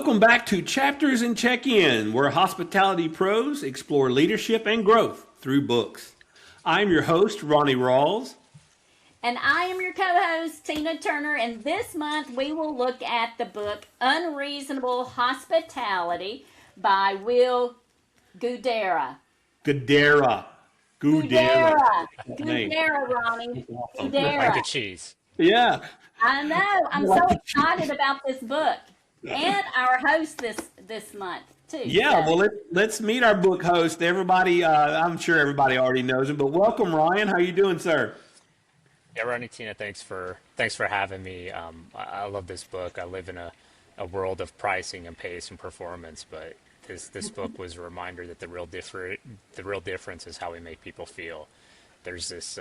welcome back to Chapters and Check-In, where hospitality pros explore leadership and growth through books. I'm your host, Ronnie Rawls. And I am your co-host, Tina Turner, and this month we will look at the book Unreasonable Hospitality by Will Guidara. Guidara. Guidara, Ronnie. Like the Guidara. cheese. Yeah. I know. I'm so excited about this book. And our host this month, too. Yeah, So, well, let's meet our book host. Everybody, I'm sure everybody already knows him, but welcome, Ryan. How you doing, sir? Yeah, Ronnie, Tina, thanks for having me. I love this book. I live in a world of pricing and pace and performance, but this book was a reminder that the real difference is how we make people feel. There's this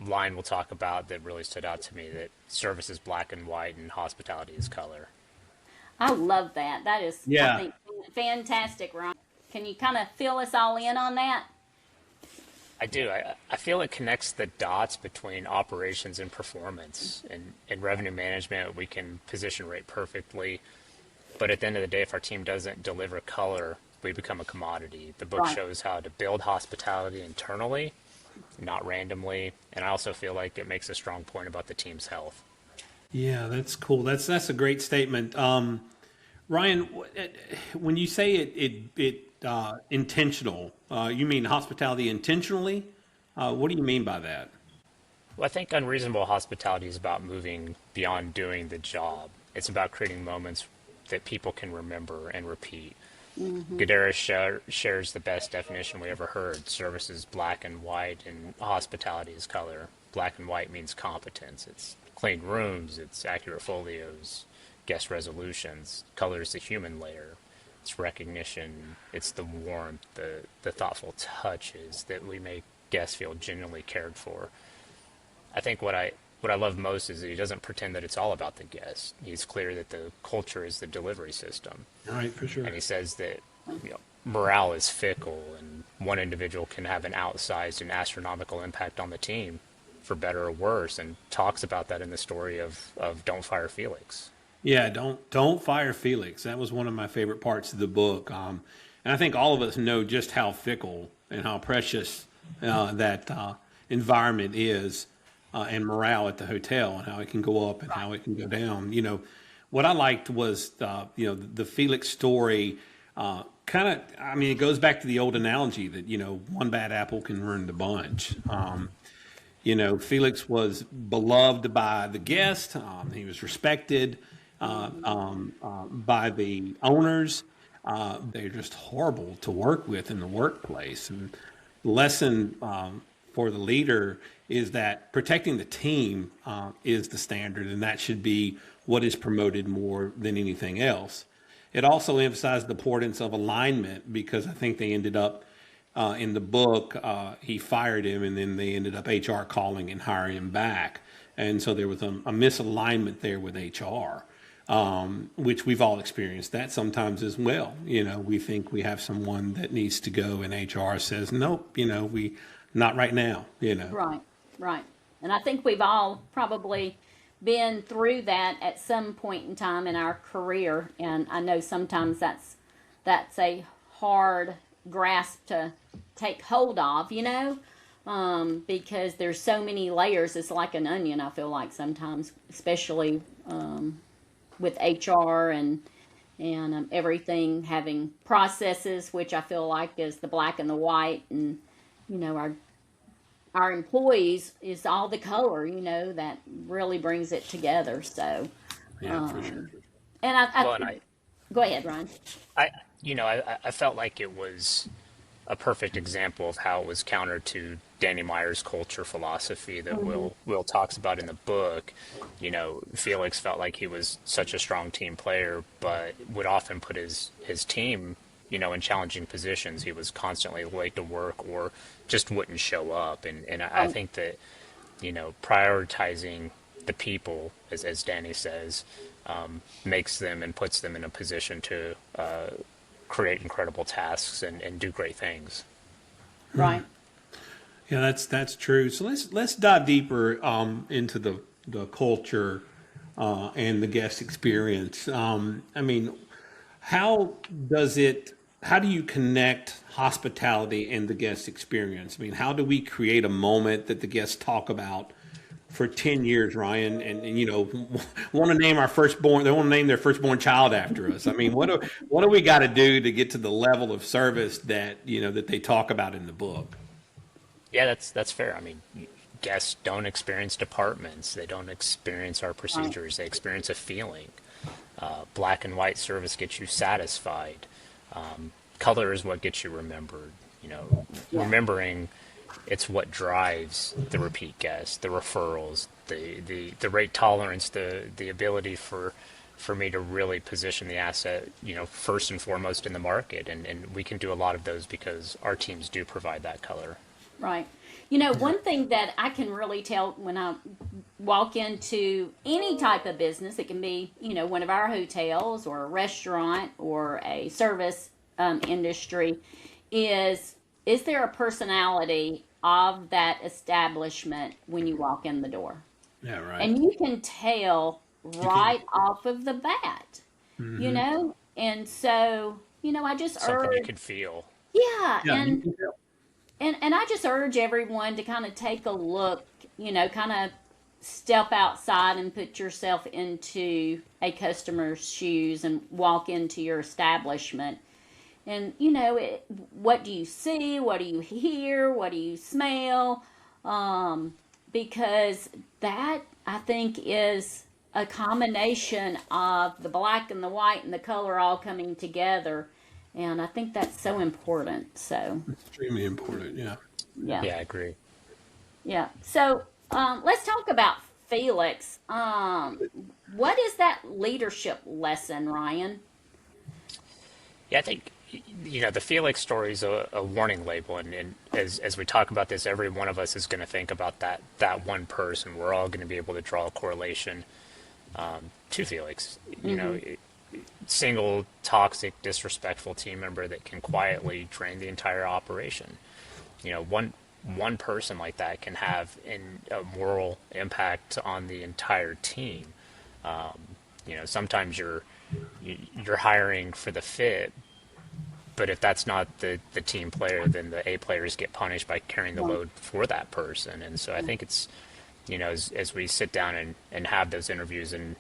line we'll talk about that really stood out to me, that service is black and white and hospitality is color. I love that. That is, Yeah. I think, fantastic, Ron. Can you kind of fill us all in on that? I do. I feel it connects the dots between operations and performance. In revenue management, we can position rate perfectly, but at the end of the day, if our team doesn't deliver color, we become a commodity. The book Right. shows how to build hospitality internally, not randomly, and I also feel like it makes a strong point about the team's health. Yeah, that's cool. That's a great statement. Ryan, when you say it intentional, you mean hospitality intentionally? What do you mean by that? Well, I think unreasonable hospitality is about moving beyond doing the job. It's about creating moments that people can remember and repeat. Guidara shares the best definition we ever heard. Service is black and white, and hospitality is color. Black and white means competence. It's clean rooms, it's accurate folios, guest resolutions. Color is the human layer. It's recognition, it's the warmth, the thoughtful touches that we make guests feel genuinely cared for. I think what I love most is that he doesn't pretend that it's all about the guest. He's clear that the culture is the delivery system. All right, for sure. And he says that morale is fickle, and one individual can have an outsized and astronomical impact on the team, for better or worse, and talks about that in the story of Don't Fire Felix. Yeah, don't fire Felix. That was one of my favorite parts of the book. And I think all of us know just how fickle and how precious that environment is, and morale at the hotel, and how it can go up and how it can go down. What I liked was the Felix story. Kind of, I mean, it goes back to the old analogy that one bad apple can ruin the bunch. Felix was beloved by the guest. He was respected by the owners. They're just horrible to work with in the workplace. And the lesson for the leader is that protecting the team is the standard, and that should be what is promoted more than anything else. It also emphasized the importance of alignment, because I think they ended up in the book, he fired him, and then they ended up HR calling and hiring him back. And so there was a misalignment there with HR, which we've all experienced that sometimes as well. We think we have someone that needs to go, and HR says, nope, we not right now. Right, right. And I think we've all probably been through that at some point in time in our career. And I know sometimes that's a hard grasp to take hold of, because there's so many layers. It's like an onion, I feel like sometimes, especially with HR and everything having processes, which I feel like is the black and the white, and our employees is all the color, that really brings it together. So, Yeah, for sure. and I Well, and I, go ahead, Ron. I, I felt like it was a perfect example of how it was counter to Danny Meyer's culture philosophy that Will talks about in the book. Felix felt like he was such a strong team player, but would often put his team, in challenging positions. He was constantly late to work or just wouldn't show up. And I think that, prioritizing the people, as Danny says, makes them and puts them in a position to create incredible tasks and do great things. Right. Yeah, that's true. So let's dive deeper into the culture and the guest experience. how does it, how do you connect hospitality and the guest experience? I mean, how do we create a moment that the guests talk about for 10 years, Ryan, and want to name our firstborn, they want to name their firstborn child after us. I mean, what do we got to do to get to the level of service that, that they talk about in the book? Yeah, that's fair. I mean, guests don't experience departments. They don't experience our procedures. They experience a feeling. Black and white service gets you satisfied. Color is what gets you remembered. Remembering, it's what drives the repeat guests, the referrals, the rate tolerance, the ability for me to really position the asset, first and foremost in the market. And we can do a lot of those because our teams do provide that color. Right. One thing that I can really tell when I walk into any type of business, it can be, one of our hotels or a restaurant or a service industry, is there a personality of that establishment when you walk in the door? Yeah, right. And you can tell right off of the bat, And so, I just Something you urge, could feel. yeah, Yeah, you and can tell. and I just urge everyone to kind of take a look, kind of step outside and put yourself into a customer's shoes and walk into your establishment. And, what do you see? What do you hear? What do you smell? Because that, I think, is a combination of the black and the white and the color all coming together. And I think that's so important. So, Extremely important. Yeah. yeah. Yeah, I agree. Yeah. So let's talk about Felix. What is that leadership lesson, Ryan? Yeah, I think the Felix story is a warning label, and as we talk about this, every one of us is going to think about that one person. We're all going to be able to draw a correlation to Felix. Single toxic, disrespectful team member that can quietly drain the entire operation. One person like that can have a moral impact on the entire team. Sometimes you're hiring for the fit, but if that's not the team player, then the A players get punished by carrying the load for that person. And so I think it's, as we sit down and have those interviews and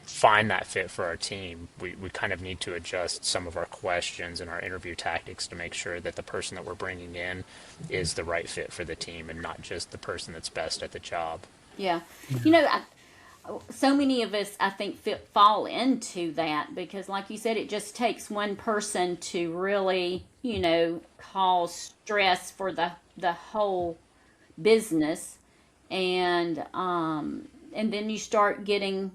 find that fit for our team, we kind of need to adjust some of our questions and our interview tactics to make sure that the person that we're bringing in is the right fit for the team and not just the person that's best at the job. Yeah. So many of us, I think, fall into that because, like you said, it just takes one person to really, cause stress for the whole business, and then you start getting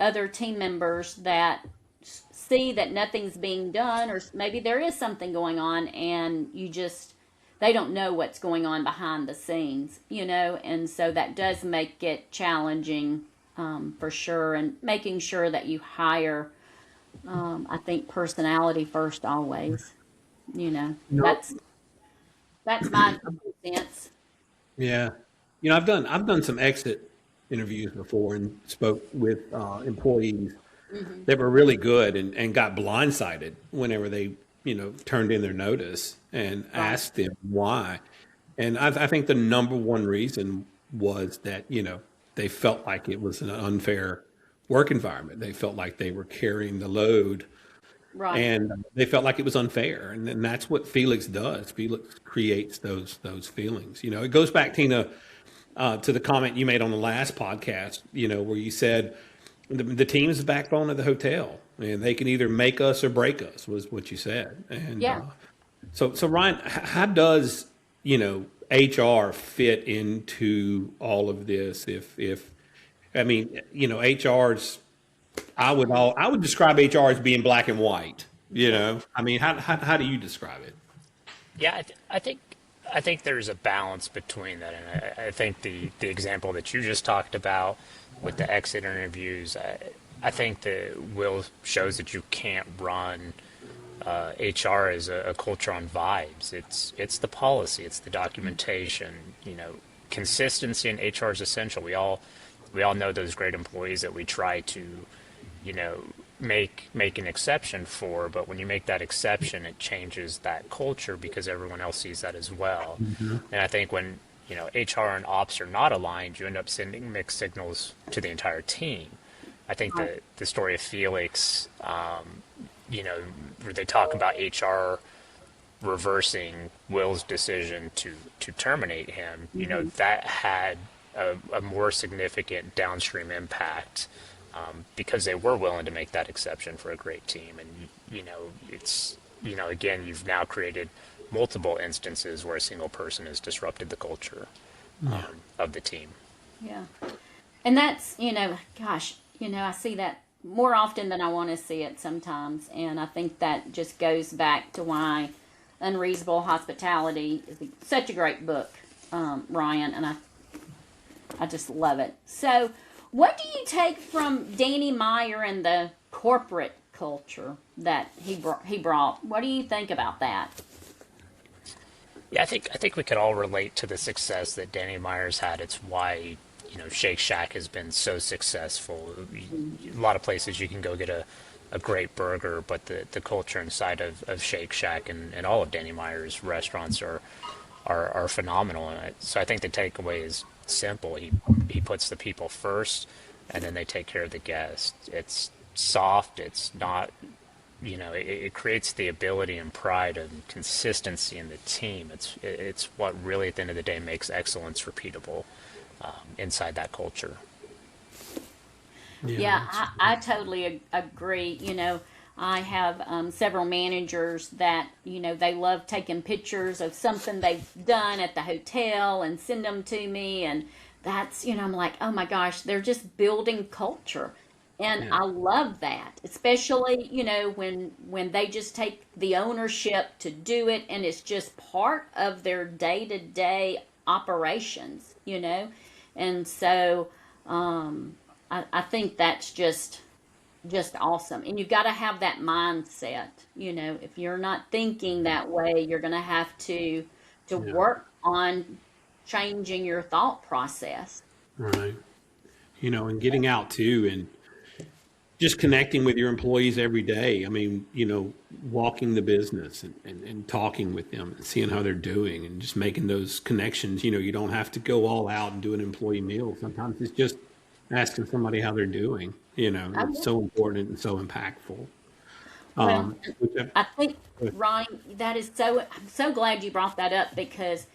other team members that see that nothing's being done, or maybe there is something going on, and they don't know what's going on behind the scenes, and so that does make it challenging. For sure, and making sure that you hire, I think, personality first always. That's my 2 cents. Yeah. I've done some exit interviews before and spoke with employees that were really good and got blindsided whenever they, turned in their notice and asked them why. And I think the number one reason was that, they felt like it was an unfair work environment. They felt like they were carrying the load, Right. and they felt like it was unfair. And that's what Felix does. Felix creates those feelings. It goes back, Tina, to the comment you made on the last podcast, where you said the team is the backbone of the hotel, and they can either make us or break us, was what you said. And Yeah. so Ryan, how does HR fit into all of this? If I mean, HR's, I would describe HR as being black and white. I mean, how do you describe it? Yeah, I think there's a balance between that, and I think the example that you just talked about with the exit interviews, I think that Will shows that you can't run HR as a culture on vibes. It's the policy, it's the documentation. Consistency in HR is essential. We all know those great employees that we try to, make an exception for, but when you make that exception, it changes that culture because everyone else sees that as well. And I think when, HR and ops are not aligned, you end up sending mixed signals to the entire team. I think Right. the story of Felix, where they talk about HR reversing Will's decision to terminate him, that had a more significant downstream impact because they were willing to make that exception for a great team. And, again, you've now created multiple instances where a single person has disrupted the culture of the team. Yeah. And that's, gosh, I see that more often than I want to see it sometimes. And I think that just goes back to why Unreasonable Hospitality is such a great book, Ryan. And I just love it. So, what do you take from Danny Meyer and the corporate culture that he brought? What do you think about that? Yeah, I think we could all relate to the success that Danny Myers had. It's why Shake Shack has been so successful. A lot of places you can go get a great burger, but the culture inside of Shake Shack and all of Danny Myers restaurants are phenomenal. So I think the takeaway is simple. He puts the people first, and then they take care of the guests. It's soft. It's not. It creates the ability and pride and consistency in the team. It's what really, at the end of the day, makes excellence repeatable inside that culture. Yeah, I totally agree. I have several managers that, they love taking pictures of something they've done at the hotel and send them to me. And that's, I'm like, oh my gosh, they're just building culture. And Yeah. I love that, especially, when they just take the ownership to do it and it's just part of their day to day operations. And so, I think that's just awesome. And you've got to have that mindset. If you're not thinking that way, you're going to have to Yeah. work on changing your thought process. Right. And getting out too and just connecting with your employees every day. I mean, walking the business and talking with them and seeing how they're doing and just making those connections. You don't have to go all out and do an employee meal. Sometimes it's just asking somebody how they're doing. It's so important and so impactful. Well, Which I think, Ronnie, I'm so glad you brought that up because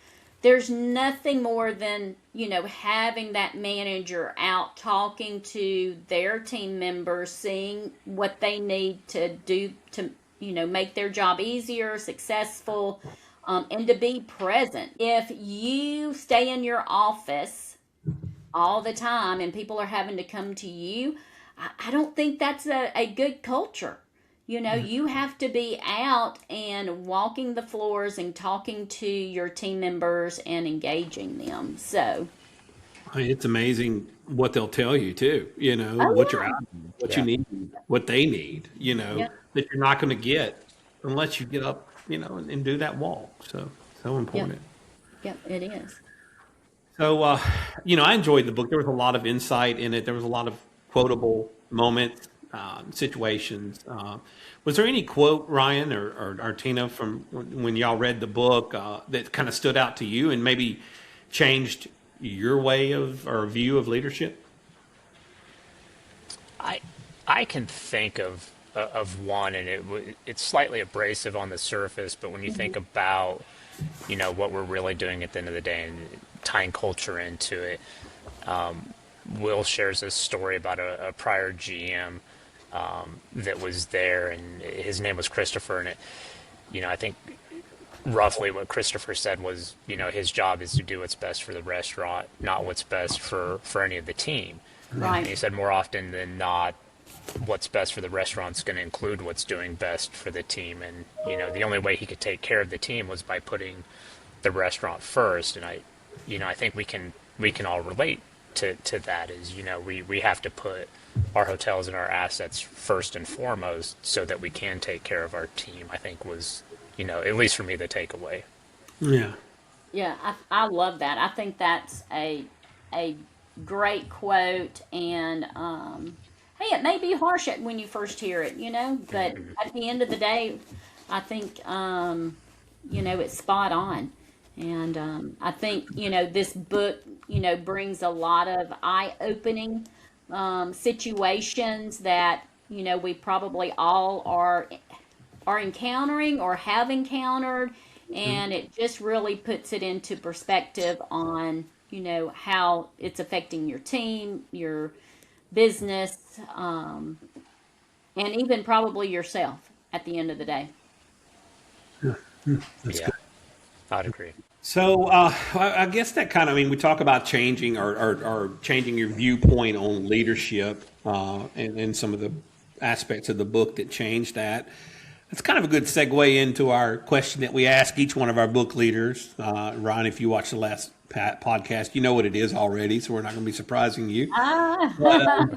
there's nothing more than, having that manager out talking to their team members, seeing what they need to do to, make their job easier, successful, and to be present. If you stay in your office all the time and people are having to come to you, I don't think that's a good culture. You have to be out and walking the floors and talking to your team members and engaging them. So, I mean, it's amazing what they'll tell you too, what you're oh out, what you Yeah. need, what they need, yeah, that you're not going to get unless you get up, and do that walk. So yep, important. yep, yep, it is. So, I enjoyed the book. There was a lot of insight in it. There was a lot of quotable moments, situations. Was there any quote, Ryan or Tina, from when y'all read the book that kind of stood out to you and maybe changed your way of or view of leadership? I I can think of one, and it's slightly abrasive on the surface, but when you think about what we're really doing at the end of the day and tying culture into it, Will shares a story about a prior GM that was there, and his name was Christopher, and I think roughly what Christopher said was, his job is to do what's best for the restaurant, not what's best for any of the team. And he Right. said more often than not, what's best for the restaurant's going to include what's doing best for the team. And, the only way he could take care of the team was by putting the restaurant first. And I think we can all relate to that is, we have to put our hotels and our assets first and foremost so that we can take care of our team, I think was, at least for me, the takeaway. Yeah. Yeah, I love that. I think that's a great quote, and hey, it may be harsh when you first hear it, but at the end of the day, I think, it's spot on. And I think, this book, brings a lot of eye opening situations that, we probably all are encountering or have encountered. And it just really puts it into perspective on, how it's affecting your team, your business, and even probably yourself at the end of the day. Yeah, I'd agree. So I guess that kind of, I mean, we talk about changing or changing your viewpoint on leadership and some of the aspects of the book that changed that. It's kind of a good segue into our question that we ask each one of our book leaders. Ron, if you watched the last podcast, you know what it is already, so we're not going to be surprising you. But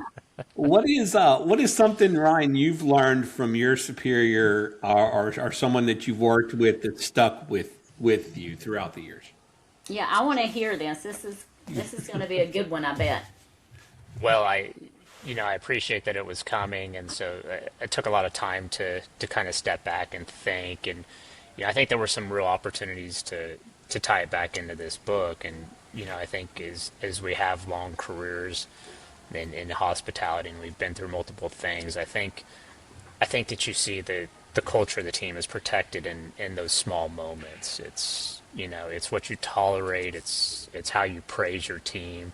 what is something, Ryan, you've learned from your superior or someone that you've worked with that stuck with you throughout the years? Yeah, I want to hear this. This is going to be a good one, I bet. Well, I appreciate that it was coming, and so it took a lot of time to kind of step back and think, and I think there were some real opportunities to tie it back into this book, and I think as we have long careers in hospitality and we've been through multiple things, I think that you see the culture of the team is protected in those small moments. It's what you tolerate, it's how you praise your team,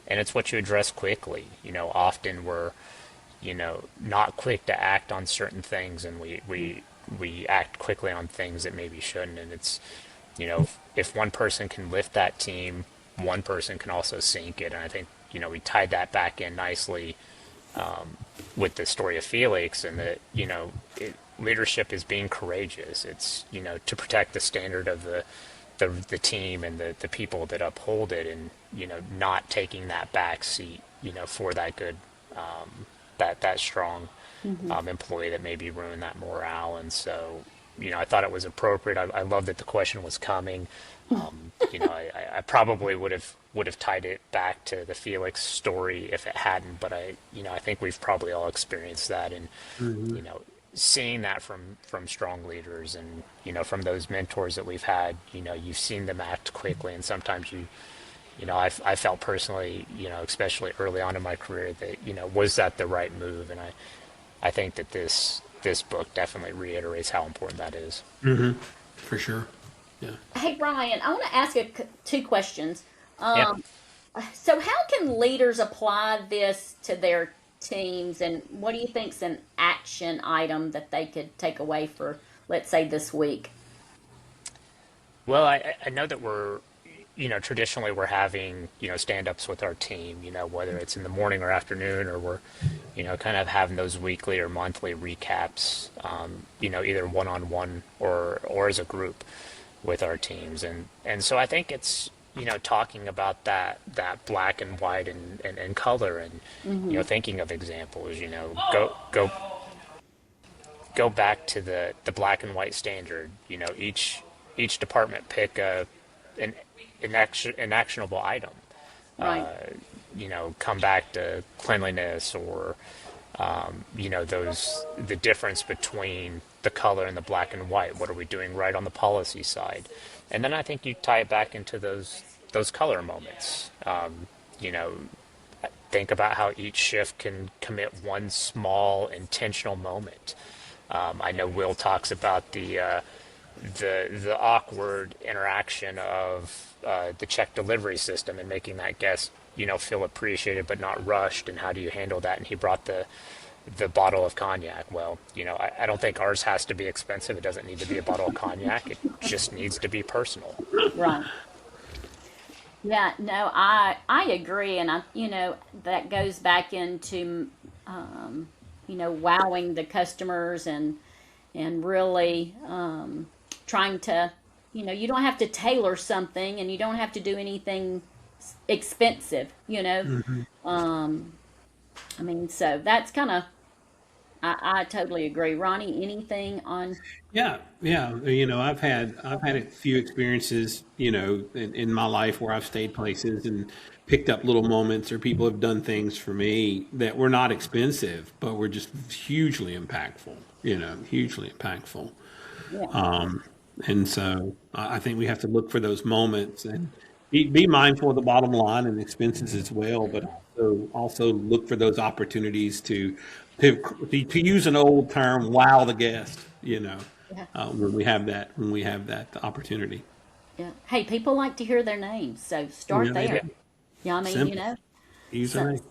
and it's what you address quickly. Often we're, not quick to act on certain things, and we act quickly on things that maybe shouldn't. And it's, if one person can lift that team, one person can also sink it. And I think, we tied that back in nicely with the story of Felix, and that, leadership is being courageous. It's, to protect the standard of the team and the people that uphold it, and not taking that back seat for that good that strong employee that maybe ruined that morale. And so I thought it was appropriate. I love that the question was coming. I probably would have tied it back to the Felix story if it hadn't, but I think we've probably all experienced that, and seeing that from strong leaders, and from those mentors that we've had. You've seen them act quickly, and sometimes I felt personally, especially early on in my career, that was that the right move? And I think that this book definitely reiterates how important that is. For sure. Yeah. Hey, Ryan, I want to ask you two questions. Yeah. So, how can leaders apply this to their teams, and what do you think's an action item that they could take away for, let's say, this week? Well, I know that we're, traditionally we're having, stand-ups with our team, whether it's in the morning or afternoon, or we're, kind of having those weekly or monthly recaps, either one-on-one or as a group with our teams. And so I think it's, talking about that black and white and color, and, thinking of examples, go back to the black and white standard. Each department pick an actionable item. Right. Come back to cleanliness, or the difference between the color and the black and white. What are we doing right on the policy side? And then I think you tie it back into those color moments. Think about how each shift can commit one small intentional moment. I know Will talks about the awkward interaction of the check delivery system, and making that guest feel appreciated but not rushed, and how do you handle that? And he brought the bottle of cognac. Well, I don't think ours has to be expensive. It doesn't need to be a bottle of cognac. It just needs to be personal. Right. Yeah, no, I agree, and that goes back into wowing the customers, and really trying to, you don't have to tailor something, and you don't have to do anything expensive. I mean, so that's kind of I totally agree. Ronnie, anything on? Yeah, yeah. I've had a few experiences, in my life where I've stayed places and picked up little moments, or people have done things for me that were not expensive, but were just hugely impactful. Hugely impactful. Yeah. And so I think we have to look for those moments and be mindful of the bottom line and expenses as well, but also look for those opportunities to use an old term, wow the guest. Yeah. When we have that opportunity. Yeah. Hey, people like to hear their names, so Yeah, start they there. Yeah. do. Yeah, I mean, Simple. so Username.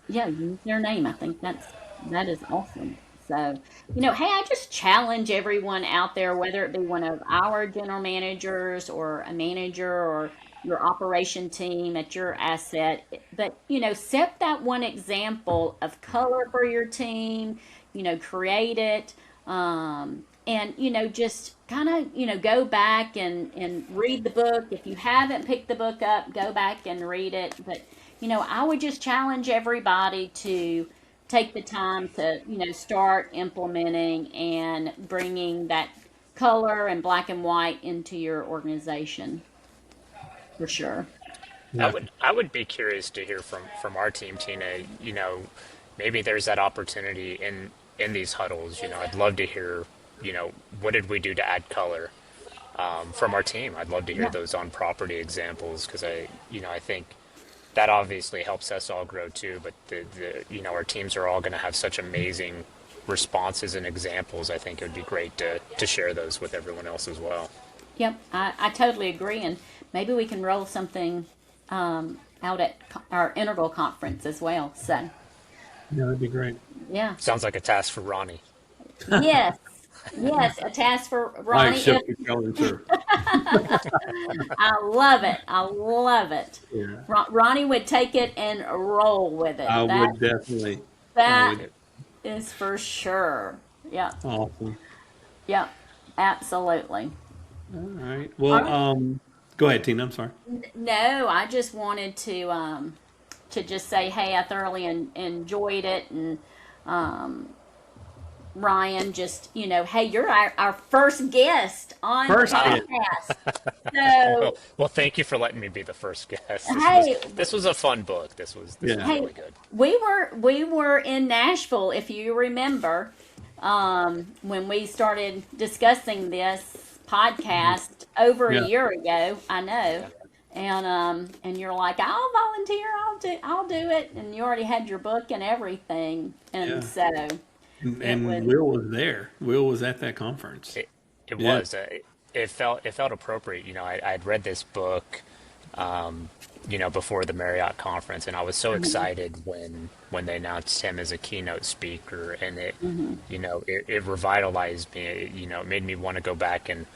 yeah, use their name. I think that is awesome. So, hey, I just challenge everyone out there, whether it be one of our general managers or a manager or your operation team at your asset, but set that one example of color for your team. Create it. And just kind of go back and read the book. If you haven't picked the book up, go back and read it. But I would just challenge everybody to take the time to start implementing and bringing that color and black and white into your organization for sure. Yeah. I would be curious to hear from our team, Tina. Maybe there's that opportunity in these huddles. I'd love to hear, what did we do to add color from our team. I'd love to hear Yeah. those on property examples because I think that obviously helps us all grow too. But our teams are all going to have such amazing responses and examples. I think it would be great to share those with everyone else as well. Yep, I totally agree. And maybe we can roll something out at our integral conference as well. So, Yeah, that'd be great. yeah. Sounds like a task for Ronnie. Yes. Yes, a task for I Ronnie. accept the challenge, sir. I love it. I love it. Yeah, Ronnie would take it and roll with it. I That would definitely. I that would. is for sure. Yeah. Awesome. Yeah. Absolutely. All right. All Well, right. go ahead, Tina. I'm sorry. No, I just wanted to just say, hey, I thoroughly enjoyed it, and Ryan, just hey, you're our first guest on the First guest. podcast. So Well, thank you for letting me be the first guest. hey, This was a fun book. This was Yeah. hey, really good. we were in Nashville, if you remember, when we started discussing this podcast over Yeah. a year ago. I know. And you're like, I'll volunteer, I'll do it, and you already had your book and everything, and Yeah. so And, it was. and Will was there. Will was at that conference. It Yeah. was. It felt appropriate. I'd read this book, before the Marriott conference, and I was so excited when they announced him as a keynote speaker, and it revitalized me. It made me want to go back and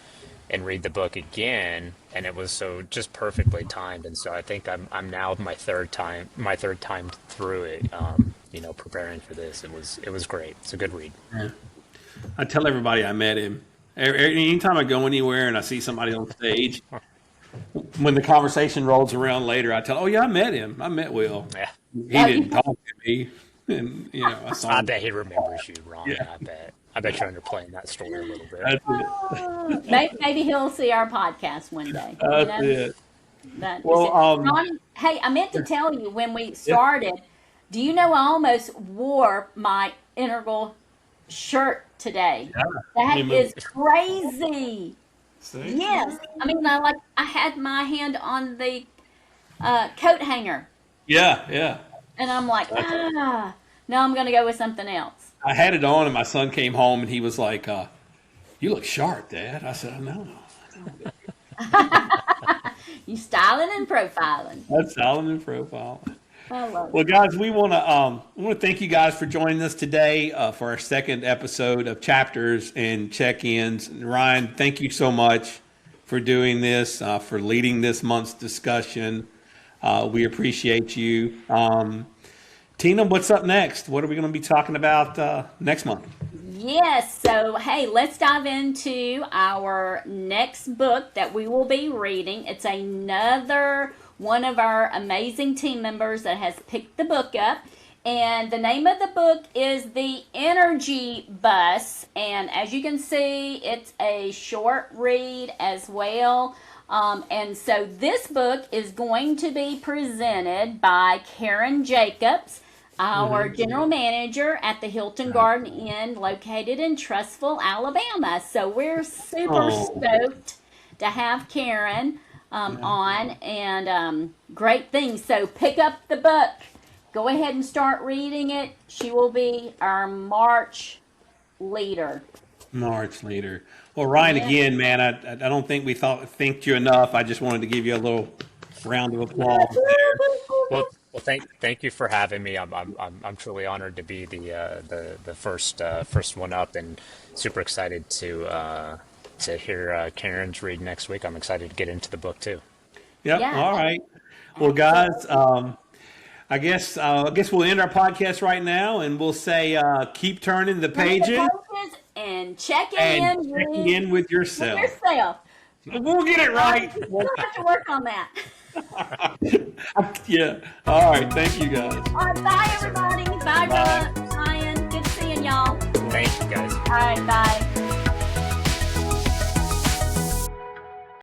read the book again, and it was so just perfectly timed. And so I think I'm now my third time through it. Preparing for this, it was great. It's a good read. Yeah. I tell everybody I met him. Anytime I go anywhere and I see somebody on stage, when the conversation rolls around later, I tell, "Oh yeah, I met him. I met Will. Yeah, He Oh, didn't talk to me, and I saw I him." bet he remembers you, Ronnie. Yeah. I bet you're underplaying that story a little bit. That's it. Maybe he'll see our podcast one day. That's it. That is Well, it. Ronnie, hey, I meant to tell you when we Yeah. started. Do you know I almost wore my integral shirt today? That I mean, is crazy. see? Yes, I mean, I had my hand on the coat hanger, Yeah, yeah. and I'm like, no, I'm gonna go with something else. I had it on, and my son came home, and he was like, "You look sharp, Dad." I said, "I know." You styling and profiling. That's Alan in profile. I love it. Well, guys, we want to thank you guys for joining us today for our second episode of Chapters and Check-ins. Ryan, thank you so much for doing this, for leading this month's discussion. We appreciate you. Tina, what's up next? What are we going to be talking about next month? Yes, so hey, let's dive into our next book that we will be reading. It's another one of our amazing team members that has picked the book up. And the name of the book is The Energy Bus. And as you can see, it's a short read as well. And so this book is going to be presented by Karen Jacobs, our general manager at the Hilton Garden Inn located in Trussville, Alabama. So we're super stoked to have Karen on, and great things. So pick up the book. Go ahead and start reading it. She will be our March leader. March leader. Well, Ryan, again, man, I don't think we thanked you enough. I just wanted to give you a little round of applause there. Well, thank you for having me. I'm truly honored to be the first one up, and super excited to hear Karen's read next week. I'm excited to get into the book too. Yep. Yeah. All right. Well, guys, I guess we'll end our podcast right now, and we'll say keep turning the pages and checking in with yourself. We'll get it right. We'll have to work on that. Yeah. All right. Thank you, guys. All right. Bye, everybody. Bye, Ryan. Good seeing y'all. Thank you, guys. All right. Bye.